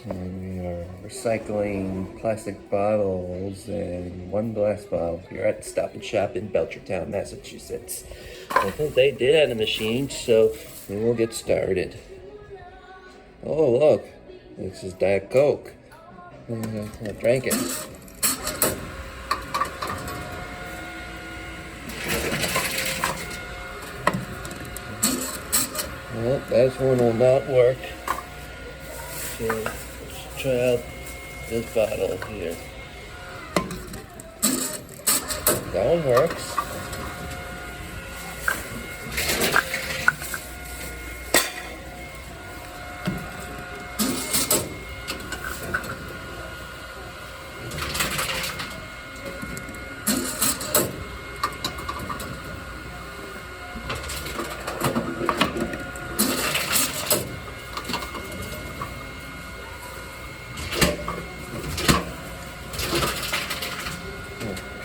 And we are recycling plastic bottles and one glass bottle here at Stop and Shop in Belchertown, Massachusetts. I think they did have a machine, so we will get started. Oh, look, this is Diet Coke. I drank it. Well, that one will not work. So let's try out this bottle here. That one works.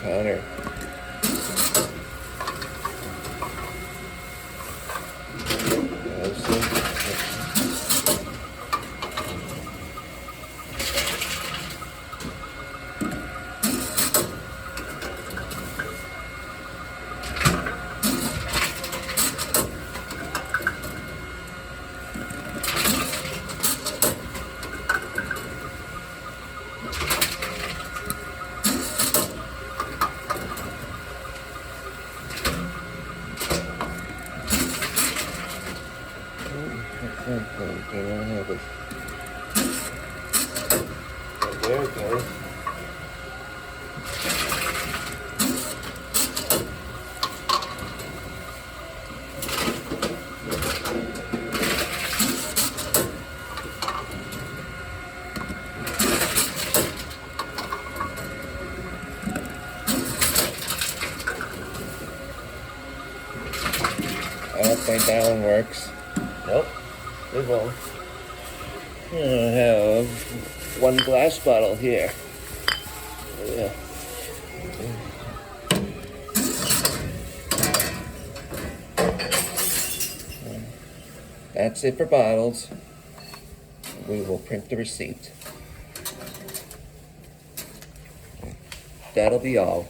Connor. There it goes. I don't think that one works. Nope, it won't. I have one glass bottle here. Yeah. That's it for bottles. We will print the receipt. That'll be all.